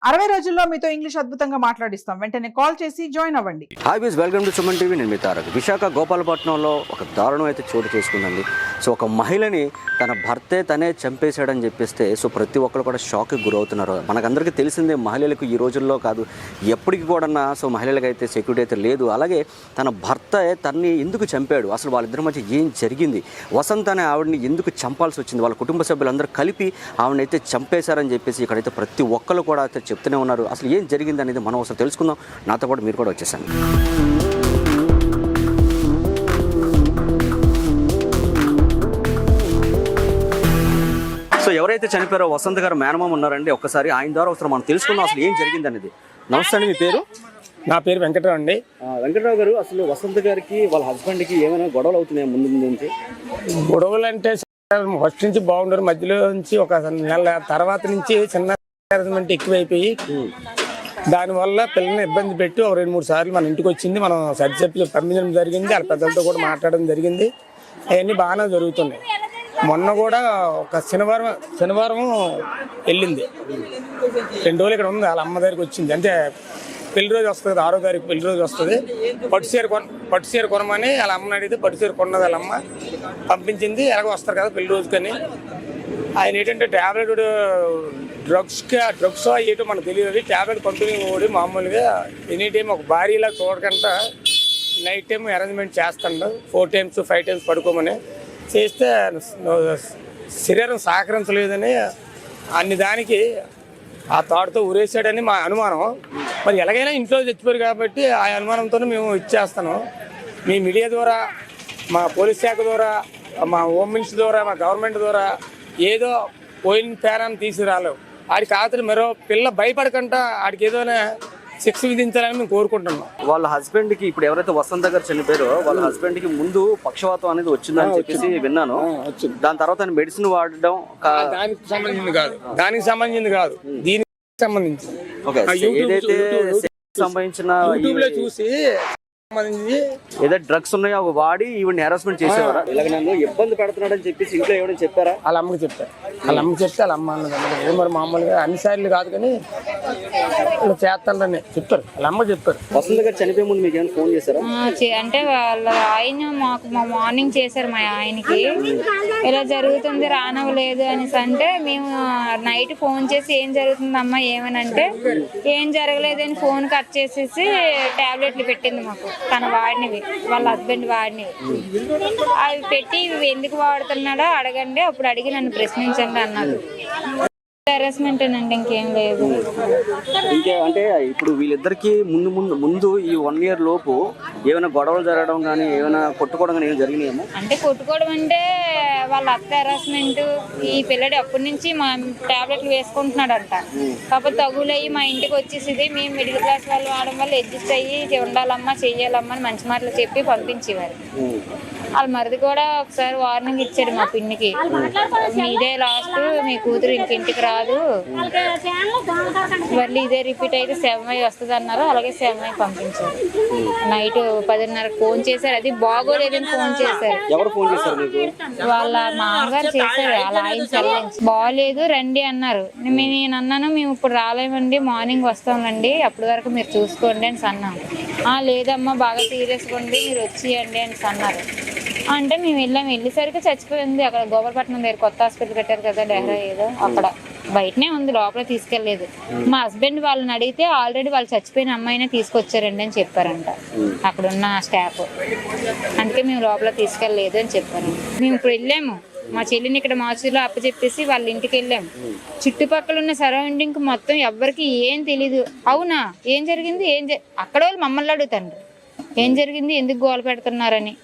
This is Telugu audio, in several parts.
60 రోజుల్లో మీతో ఇంగ్లీష్ అద్భుతంగా మాట్లాడిస్తాం. వెంటనే కాల్ చేసి జాయిన్ అవ్వండి. హాయ్ వీస్, వెల్కమ్ టు సుమన్ టీవీ. నేను మీ తారక్. విశాఖ గోపాలపట్నంలో ఒక దారుణం అయితే చోటు చేసుకుందండి. సో ఒక మహిళని తన భర్తే తనే చంపేశాడని చెప్పేస్తే ప్రతి ఒక్కరు కూడా షాక్కి గురవుతున్నారు. మనకందరికీ తెలిసిందే, మహిళలకు ఈ రోజుల్లో కాదు ఎప్పటికి కూడా మహిళలకు అయితే సెక్యూరిటీ అయితే లేదు. అలాగే తన భర్త తన్ని ఎందుకు చంపాడు, అసలు వాళ్ళిద్దరి మధ్య ఏం జరిగింది, వసంత్ అనే ఆవిడని ఎందుకు చంపాల్సి వచ్చింది, వాళ్ళ కుటుంబ సభ్యులందరూ కలిపి ఆవిడనైతే చంపేశారని చెప్పేసి ఇక్కడైతే ప్రతి ఒక్కరు కూడా అయితే చెప్తూనే ఉన్నారు. అసలు ఏం జరిగింది అనేది మనం అసలు తెలుసుకుందాం. నాతో పాటు మీరు కూడా వచ్చేసాను. సో ఎవరైతే చనిపోయారో వసంత్ గారు మేనమామ ఉన్నారండి. ఒక్కసారి ఆయన ద్వారా ఒకసారి మనం తెలుసుకుందాం అసలు ఏం జరిగింది అనేది. నమస్తే అండి, మీ పేరు? నా పేరు వెంకటరావు అండి. వెంకటరావు గారు, అసలు వసంత్ గారికి వాళ్ళ హస్బెండ్కి ఏమైనా గొడవలు అవుతున్నాయి ముందు నుంచి? గొడవలు అంటే ఫస్ట్ నుంచి బాగుండరు, మధ్యలో నుంచి ఒక నెల తర్వాత నుంచి చిన్న అరేంజ్మెంట్ ఎక్కువైపోయి దానివల్ల పిల్లల్ని ఇబ్బంది పెట్టి ఒక 2-3 సార్లు మన ఇంటికి వచ్చింది. మనం సర్టిఫికెట్లు పంపించడం జరిగింది, వాళ్ళ పెద్దలతో కూడా మాట్లాడడం జరిగింది. అవన్నీ బాగానే జరుగుతున్నాయి. మొన్న కూడా ఒక శనివారం వెళ్ళింది, 2 రోజులు ఇక్కడ ఉంది. వాళ్ళ అమ్మ దగ్గరికి వచ్చింది. అంటే పెళ్లి రోజు వస్తుంది, 6వ తారీఖు పెళ్లి రోజు వస్తుంది. పట్టు చీర కొనమని వాళ్ళ అమ్మని అడిగితే పట్టు చీర కొన్నది వాళ్ళ అమ్మ, పంపించింది. ఎలాగో వస్తారు కదా పెళ్లి రోజుకని. ఆయన ఏంటంటే ట్యాబ్లెట్ డ్రగ్స్ ఏటో మనకు తెలియదు. ట్యాబ్లెట్ కంపెనీ ఓడి మామూలుగా ఎనీ టైం ఒక భారీలా చూడకుండా నైట్ టైం అరేంజ్మెంట్ చేస్తాడు. 4 times 5 times పడుకోమని చేస్తే శరీరం సహకరించలేదని అన్ని దానికి ఆ తాడుతో ఉరేసాడని మా అనుమానం. మరి ఎలాగైనా ఇంట్లో చచ్చిపోయారు కాబట్టి ఆ అనుమానంతో మేము ఇచ్చేస్తాను. మీ మీడియా ద్వారా, మా పోలీస్ శాఖ ద్వారా, మా హోమ్ మినిస్టర్ ద్వారా, మా గవర్నమెంట్ ద్వారా ఏదో పోయిన పేరాన్ని తీసుకురాలేవు. ఆడికి ఆతలు మరో పిల్ల భయపడకుండా ఆడికి ఏదోనే శిక్ష విధించాలని మేము కోరుకుంటున్నాం. వాళ్ళ హస్బెండ్ కి, ఇప్పుడు ఎవరైతే వసంత గారు చనిపోయారో వాళ్ళ హస్బెండ్ కి ముందు పక్షవాతం అనేది వచ్చిందని చెప్పేసి విన్నాను. దాని తర్వాత మెడిసిన్ వాడడం దానికి సంబంధించింది కాదు, దీనికి సంబంధించింది. ఏదైతే సంబంధించిన యూట్యూబ్ లో చూసి ఏదో డ్రగ్స్ ఉన్నాయో అవి వాడి ఈవిని హెరాస్మెంట్ చేసేవారా, ఇలాగ నన్ను ఇబ్బంది పెడుతున్నాడని చెప్పేసి ఇంట్లో ఏమైనా చెప్పారా? వాళ్ళ అమ్మకి చెప్తారు. వాళ్ళ అమ్మ అన్నది మరి మామూలుగా అన్నిసార్లు కాదు కానీ చేస్తానని చెప్తారు. వాళ్ళ అమ్మ చెప్తారు. వసంత గారు చనిపోయే ముందు మీకు ఏమైనా ఫోన్ చేశారా? అంటే వాళ్ళ ఆయన మా మార్నింగ్ చేశారు. మా ఆయనకి ఇలా జరుగుతుంది రానవ్వలేదు అనేసి అంటే మేము నైట్ ఫోన్ చేసి ఏం జరుగుతుందమ్మా ఏమనంటే ఏం జరగలేదని ఫోన్ కట్ చేసేసి టాబ్లెట్లు పెట్టింది మాకు. తన వాడినవి, వాళ్ళ హస్బెండ్ వాడినవి. అవి పెట్టి ఇవి ఎందుకు వాడుతున్నాడో అడగండి, అప్పుడు అడిగి నన్ను ప్రశ్నించండి అన్నారు. హెరాస్మెంట్ అండి, ఇంకేం లేదు. ఇంకే అంటే ఇప్పుడు వీళ్ళిద్దరికి ముందు ఈ 1 year లోపు ఏమైనా గొడవలు జరగడం కానీ ఏమైనా కొట్టుకోవడం కానీ ఏమైనా జరిగినాయేమో? అంటే కొట్టుకోవడం అంటే వాళ్ళ అత్త హెరాస్మెంట్. ఈ పిల్లడు అప్పటి నుంచి మా టాబ్లెట్లు వేసుకుంటున్నాడంట. కాకపోతే తగులయ్యి మా ఇంటికి వచ్చేసింది. మేము మిడిల్ క్లాస్ వాళ్ళు వాడడం వల్ల అడ్జస్ట్ అయ్యి ఉండాలమ్మా చెయ్యాలమ్మా అని మంచి మాటలు చెప్పి పంపించేవారు. వాళ్ళ మరిది కూడా ఒకసారి వార్నింగ్ ఇచ్చాడు మా పిన్నికి, మీదే లాస్ట్, మీ కూతురు ఇంటికి రాదు, మళ్ళీ ఇదే రిపీట్ అయితే 7 వస్తుంది అన్నారు. అలాగే 7 పంపించారు. నైట్ 10:30 ఫోన్ చేశారు. అది బాగోలేదని ఫోన్ చేశారు. ఎవరు ఫోన్ చేశారు మీకు? వాళ్ళ మామగారు చేశారు. అలా ఆయన సెల్లించి బాగోలేదు రండి అన్నారు. నేను అన్నాను మేము ఇప్పుడు రాలేమండి, మార్నింగ్ వస్తామండి, అప్పటి వరకు మీరు చూసుకోండి అని అన్నాము. లేదమ్మా బాగా సీరియస్గా ఉంది, మీరు వచ్చేయండి అని అన్నారు. అంటే మేము వెళ్ళేసరికి చచ్చిపోయింది. అక్కడ గోపాలపట్నం దగ్గర కొత్త హాస్పిటల్ కట్టారు కదా, డెహ్రా ఏదో, అక్కడ బయటనే ఉంది, లోపల తీసుకెళ్లేదు. మా హస్బెండ్ వాళ్ళని అడిగితే ఆల్రెడీ వాళ్ళు చచ్చిపోయిన అమ్మాయినే తీసుకొచ్చారండి అని చెప్పారంట అక్కడ ఉన్న స్టాఫ్. అందుకే మేము లోపల తీసుకెళ్ళలేదు అని చెప్పారంట. మేము ఇప్పుడు వెళ్ళాము, మా చెల్లిని ఇక్కడ మాచూరులో అప్పచెప్పేసి వాళ్ళ ఇంటికి వెళ్ళాము. చుట్టుపక్కల ఉన్న సరౌండింగ్ మొత్తం ఎవ్వరికి ఏం తెలీదు. అవునా ఏం జరిగింది, అక్కడ వాళ్ళు మమ్మల్ని అడుగుతారు ఏం జరిగింది, ఎందుకు గోల పెడుతున్నారని.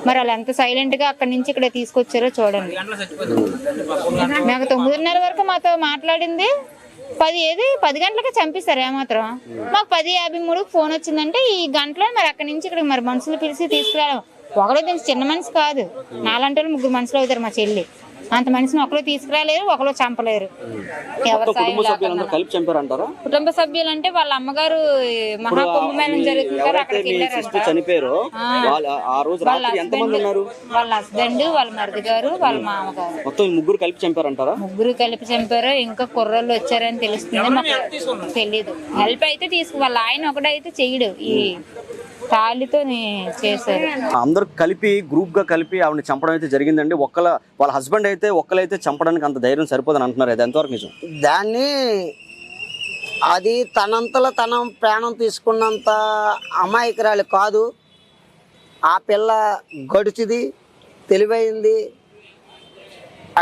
మరి వాళ్ళు ఎంత సైలెంట్ గా అక్కడి నుంచి ఇక్కడ తీసుకొచ్చారో చూడండి. నాకు 9:30 వరకు మాతో మాట్లాడింది. 10 గంటలకే చంపిస్తారు ఏమాత్రం. మాకు 10:53 ఫోన్ వచ్చిందంటే ఈ గంటలో మరి అక్కడి నుంచి ఇక్కడ మరి మనుషులు పిలిచి తీసుకురావడం. ఒకడో చిన్న మనిషి కాదు, 4 3 మనుషులు అవుతారు. మా చెల్లి అంత మనిషిని ఒకరు తీసుకురాలేరు, ఒకరు చంపలేరు. ఎవరి సాయం కుటుంబ సభ్యులందరూ లేకుండా. కలిపి చంపారంటారా? కుటుంబ సభ్యులు అంటే వాళ్ళ అమ్మగారు మహాకుంభమేళం జరుగుతుంది కదా, అక్కడికి వెళ్ళారంట. చనిపోయారు ఆ రోజు రాత్రి ఎంతమంది ఉన్నారు? వాళ్ళ హస్బెండ్, వాళ్ళ మరిది గారు, వాళ్ళ మామగారు, మొత్తం ముగ్గురు కలిపి చంపారంటారా? ముగ్గురు కలిపి చంపారు. ఇంకా కుర్రోళ్ళు వచ్చారని తెలుస్తుంది, మాకు తెలీదు. హెల్ప్ అయితే వాళ్ళ ఆయన ఒకడైతే చెయ్యడు, ఈ తాళితో చేశారు. అందరూ కలిపి గ్రూప్ గా కలిపి ఆవిడని చంపడం అయితే జరిగిందండి. వాళ్ళ హస్బెండ్ అయితే ఒక్కలైతే చంపడానికి అంత ధైర్యం సరిపోదని అంటున్నారు. అది ఎంతవరకు నిజం? దాన్ని అది తనంతలో తన ప్రాణం తీసుకున్నంత అమాయకురాలు కాదు. ఆ పిల్ల గడుచుది, తెలివైంది,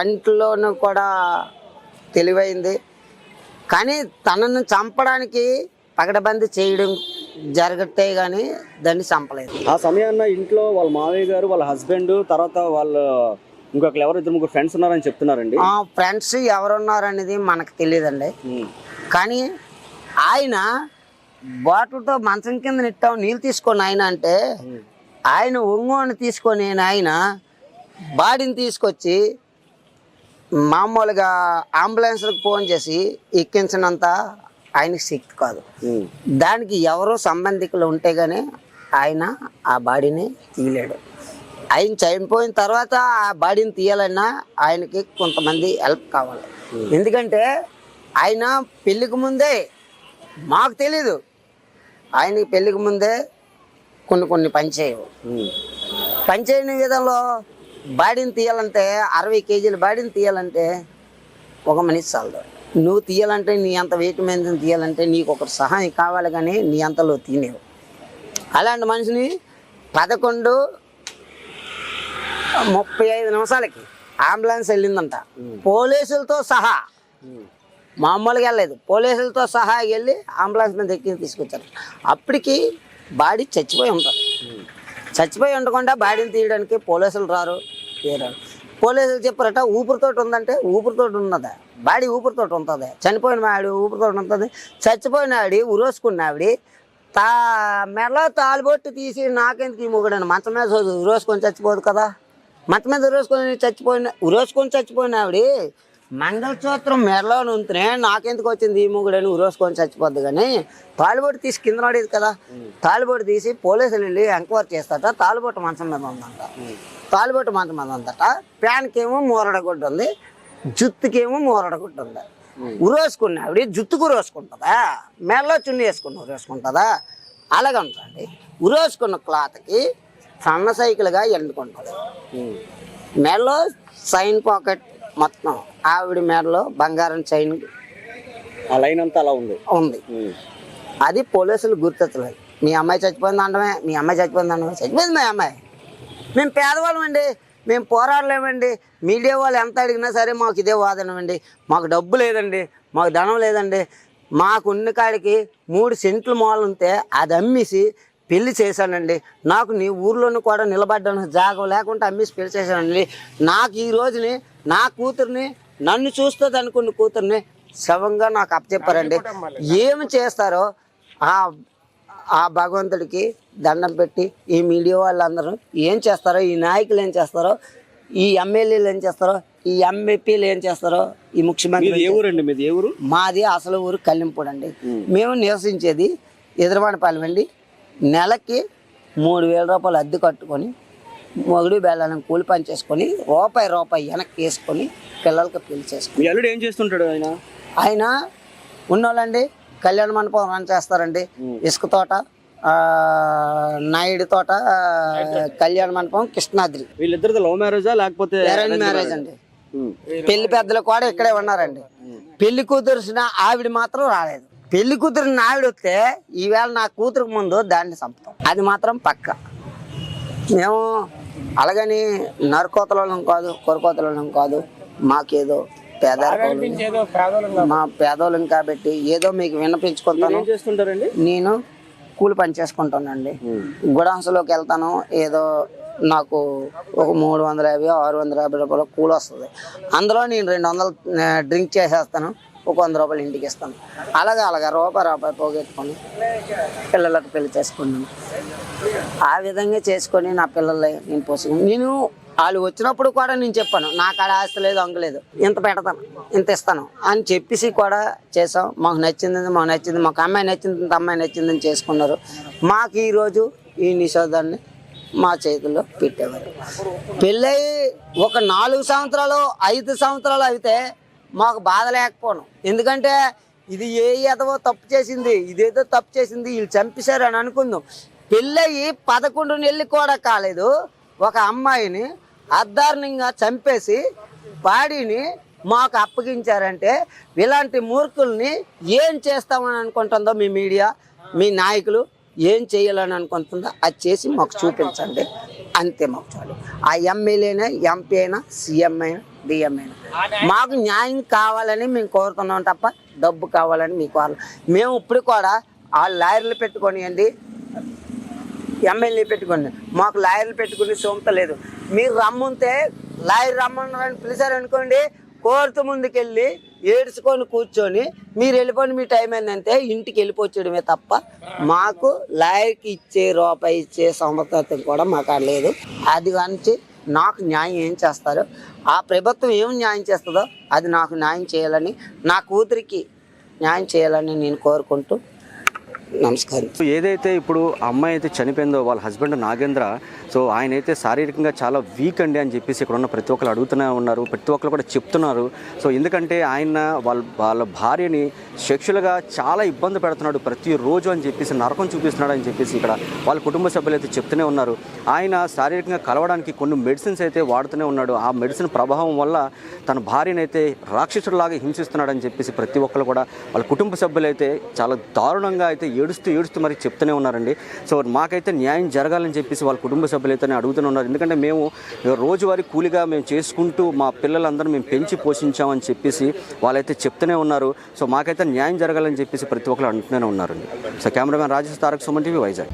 అంట్లోనూ కూడా తెలివైంది. కానీ తనను చంపడానికి పగడబంది చేయడం జరగట్టే కానీ దాన్ని చంపలేదు. ఆ సమయాన్న ఇంట్లో వాళ్ళ మావయ్య గారు, వాళ్ళ హస్బెండ్, తర్వాత వాళ్ళు ఇంకొకరు ఎవరు 2-3 ఫ్రెండ్స్ ఉన్నారని చెప్తున్నారండి. ఆ ఫ్రెండ్స్ ఎవరున్నారనేది మనకు తెలియదండి. కానీ ఆయన బాటిల్తో మంచం కింద నెట్టాం నీళ్ళు తీసుకొని ఆయన అంటే ఆయన ఒంగోని తీసుకొని ఆయన బాడీని తీసుకొచ్చి మామూలుగా అంబులెన్స్లకు ఫోన్ చేసి ఎక్కించినంత ఆయనకి శక్తి కాదు. దానికి ఎవరో సంబంధికులు ఉంటే గానీ ఆయన ఆ బాడీని తీయలేడు. ఆయన చనిపోయిన తర్వాత ఆ బాడీని తీయాలన్నా ఆయనకి కొంతమంది హెల్ప్ కావాలి. ఎందుకంటే ఆయన పెళ్ళికి ముందే మాకు తెలీదు, ఆయన పెళ్ళికి ముందే కొన్ని పనిచేయవు. పనిచేయని విధంలో బాడీని తీయాలంటే 60 కేజీల బాడీని తీయాలంటే ఒక మనిషి చాలదు. నువ్వు తీయాలంటే నీ అంత వెయిట్ మీద తీయాలంటే నీకు ఒకటి సహాయం కావాలి, కానీ నీ అంతలో తీనేవు. అలాంటి మనిషిని 11:35 నిమిషాలకి అంబులెన్స్ వెళ్ళిందంట, పోలీసులతో సహా. మామూలుగా వెళ్ళలేదు, పోలీసులతో సహా వెళ్ళి అంబులెన్స్ మీద ఎక్కి తీసుకొచ్చారు. అప్పటికి బాడీ చచ్చిపోయి ఉంటుంది. చచ్చిపోయి ఉండకుండా బాడీని తీయడానికి పోలీసులు రారు, తీరారు. పోలీసులు చెప్పారట ఊపిరితోటి ఉందంటే ఊపిరితోటి ఉన్నదా? బాడీ ఊపిరితోటి ఉంటుంది. చనిపోయిన ఆవిడ ఊపిరితోటి ఉంటుంది. చచ్చిపోయిన ఆవిడ ఉరోసుకున్న ఆవిడ మెడలో తాళిబొట్టు తీసి నాకెందుకు ఈ మొగుడని మంచం మీద ఉరోసుకొని చచ్చిపోదు కదా. మంచం మీద ఉరోసుకొని చచ్చిపోయిన ఆవిడ మంగళసూత్రం మెడలో ఉంటేనే నాకెందుకు వచ్చింది ఈ మొగుడని ఉరోసుకొని చచ్చిపోద్ది. కానీ తాళిబొట్టు తీసి కింద పడేది కదా. తాళిబొట్టు తీసి పోలీసులు వెళ్ళి ఎంక్వైరీ చేస్తాట. తాళిబొట్టు మంచం మీద ఉందంట. తాళిబొట్టు మంచం మీద ఉందట. ప్యాన్కేమో మూరడగుడ్డు ఉంది, జుత్తుకేమో మూరడగుడ్డు ఉంది. ఉరోసుకున్న ఆవిడ జుత్తుకు ఉరోసుకుంటుందా, మెడలో చున్ని వేసుకుని ఉరోసుకుంటుందా? అలాగే ఉంటుంది. ఉరోసుకున్న క్లాత్కి సన్న సైకిల్గా ఎండుకుంటుంది. మెడలో చైన్ పాకెట్ మొత్తం ఆవిడ మెడలో బంగారం చైన్ ఆ లైన్ అంతా అలా ఉంది. అది పోలీసులు గుర్తెత్తలేదు. మీ అమ్మాయి చచ్చిపోయింది అంటమే, మీ అమ్మాయి చచ్చిపోయింది అంటమే. చచ్చిపోయింది మా అమ్మాయి. మేము పేదవాళ్ళం అండి, మేము పోరాడలేమండి. మీడియా వాళ్ళు ఎంత అడిగినా సరే మాకు ఇదే వాదనమండి. మాకు డబ్బు లేదండి, మాకు ధనం లేదండి. మాకు ఉన్న కాడికి 3 సెంట్లు మూలలు ఉంటే అది అమ్మేసి పెళ్లి చేశానండి. నాకు నీ ఊర్లోనూ కూడా నిలబడ్డాను, జాగం లేకుండా అమ్మేసి పెళ్లి చేశానండి. నాకు ఈ రోజుని నా కూతుర్ని, నన్ను చూస్తుంది అనుకున్న కూతుర్ని శవంగా నాకు అప్పచెప్పారండి. ఏమి చేస్తారో ఆ భగవంతుడికి దండం పెట్టి ఈ మీడియా వాళ్ళందరూ ఏం చేస్తారో, ఈ నాయకులు ఏం చేస్తారో, ఈ ఎమ్మెల్యేలు ఏం చేస్తారో, ఈ ఎంపీలు ఏం చేస్తారో, ఈ ముఖ్యమంత్రి. మీది ఏ ఊరు? మాది అసలు ఊరు కల్లింపూడి అండి. మేము నివసించేది ఎదురువాడపాలెం అండి. నెలకి 3,000 రూపాయలు అద్దె కట్టుకొని మొగుడు బెల్లాలను కూలి పని చేసుకొని రూపాయి వెనక్కి వేసుకొని పిల్లలకి పెళ్లి చేసుకుని. మీ అల్లుడు ఏం చేస్తుంటాడు? ఆయన ఉన్నోళ్ళండి కళ్యాణ మండపం రన్ చేస్తారండి. ఇసుక తోట, నాయుడు తోట, కళ్యాణ మండపం, కృష్ణాద్రి. వీళ్ళిద్దరిది లవ్ మ్యారేజా లేకపోతే అరేంజ్ మ్యారేజ్ అండి. పెళ్లి పెద్దలు కూడా ఇక్కడే ఉన్నారండి. పెళ్లి కూతురుసిన ఆవిడ మాత్రం రాలేదు. పెళ్లి కూతురు ఆవిడ వస్తే ఈవేళ నా కూతురుకు ముందు దాన్ని చంపుతాం, అది మాత్రం పక్క. మేము అలాగని నరకోతలం కాదు, కొరకోతలం కాదు. మాకేదో మా పేదోళ్ళం కాబట్టి ఏదో మీకు విన్నపించుకుంటాను. నేను కూలి పని చేసుకుంటానండి. గుడాంసలోకి వెళ్తాను. ఏదో నాకు ఒక 350, 650 రూపాయలు కూలి వస్తుంది. అందులో నేను 200 డ్రింక్ చేసేస్తాను, ఒక 100 రూపాయలు ఇంటికి ఇస్తాను. అలాగా రూపాయి పోగొట్టుకొని పిల్లలకు పెళ్లి చేసుకున్నాను. ఆ విధంగా చేసుకొని నా పిల్లల్ని నేను పోసుకున్నాను. నేను వాళ్ళు వచ్చినప్పుడు కూడా నేను చెప్పాను, నాకు ఆడ ఆస్తి లేదు, అంగలేదు, ఇంత పెడతాను, ఇంత ఇస్తాను అని చెప్పేసి కూడా చేసాం. మాకు నచ్చింది, మాకు అమ్మాయి నచ్చింది, ఇంత అమ్మాయి నచ్చిందని చేసుకున్నారు. మాకు ఈరోజు ఈ నిషేధాన్ని మా చేతుల్లో పెట్టేవారు. పెళ్ళయి ఒక 4 సంవత్సరాలు 5 సంవత్సరాలు అయితే మాకు బాధ లేకపోను. ఎందుకంటే ఇది ఏదో తప్పు చేసింది, ఇదేదో తప్పు చేసింది, వీళ్ళు చంపేశారు అని అనుకుందాం. పెళ్ళయి 11 నెలలు కూడా కాలేదు, ఒక అమ్మాయిని అర్ధారణంగా చంపేసి బాడీని మాకు అప్పగించారంటే ఇలాంటి మూర్ఖుల్ని ఏం చేస్తామని అనుకుంటుందో మీ మీడియా, మీ నాయకులు ఏం చేయాలని అనుకుంటుందో అది చేసి మాకు చూపించండి, అంతే. మాకు చాలు. ఆ ఎమ్మెల్యేనా, ఎంపీ అయినా, సీఎం అయినా, డిఎం అయినా మాకు న్యాయం కావాలని మేము కోరుతున్నాం తప్ప డబ్బు కావాలని మీకు మేము ఇప్పుడు కూడా ఆ లాయర్లు పెట్టుకోనియండి, ఎమ్మెల్యే పెట్టుకోండి, మాకు లాయర్లు పెట్టుకుని సొంత లేదు. మీరు రమ్ముంటే లాయర్ రమ్మన్నారని పిలిచారనుకోండి, కోర్టు ముందుకెళ్ళి ఏడ్చుకొని కూర్చొని మీరు వెళ్ళిపోయి మీ టైం ఏంటంటే ఇంటికి వెళ్ళిపోవడమే తప్ప మాకు లాయర్కి ఇచ్చే రూపాయి ఇచ్చే సమర్థత కూడా మాకు లేదు. అది కానీ నాకు న్యాయం ఏం చేస్తారో, ఆ ప్రభుత్వం ఏం న్యాయం చేస్తుందో అది నాకు న్యాయం చేయాలని, నా కూతురికి న్యాయం చేయాలని నేను కోరుకుంటూ నమస్కారం. ఏదైతే ఇప్పుడు అమ్మాయి అయితే చనిపోయిందో వాళ్ళ హస్బెండ్ నాగేంద్ర, సో ఆయన అయితే శారీరకంగా చాలా వీక్ అండి అని చెప్పేసి ఇక్కడ ఉన్న ప్రతి ఒక్కరు అడుగుతూనే ఉన్నారు, ప్రతి ఒక్కరు కూడా చెప్తున్నారు. సో ఎందుకంటే ఆయన వాళ్ళ భార్యని సెక్షువల్గా చాలా ఇబ్బంది పెడుతున్నాడు ప్రతిరోజు అని చెప్పేసి, నరకం చూపిస్తున్నాడు అని చెప్పేసి ఇక్కడ వాళ్ళ కుటుంబ సభ్యులు అయితే చెప్తూనే ఉన్నారు. ఆయన శారీరకంగా కలవడానికి కొన్ని మెడిసిన్స్ అయితే వాడుతూనే ఉన్నాడు. ఆ మెడిసిన్ ప్రభావం వల్ల తన భార్యను అయితే రాక్షసుడిలాగా హింసిస్తున్నాడు అని చెప్పేసి ప్రతి ఒక్కరు కూడా వాళ్ళ కుటుంబ సభ్యులు అయితే చాలా దారుణంగా అయితే ఏడుస్తూ మరి చెప్తూనే ఉన్నారండి. సో మాకైతే న్యాయం జరగాలని చెప్పేసి వాళ్ళ కుటుంబ సభ్యులు అయితే అడుగుతూనే ఉన్నారు. ఎందుకంటే మేము రోజువారీ కూలిగా మేము చేసుకుంటూ మా పిల్లలందరూ మేము పెంచి పోషించామని చెప్పేసి వాళ్ళైతే చెప్తూనే ఉన్నారు. సో మాకైతే న్యాయం జరగాలని చెప్పేసి ప్రతి ఒక్కరు అంటూనే ఉన్నారండి. So cameraman Rajesh Tarak, Suman TV, Vizag.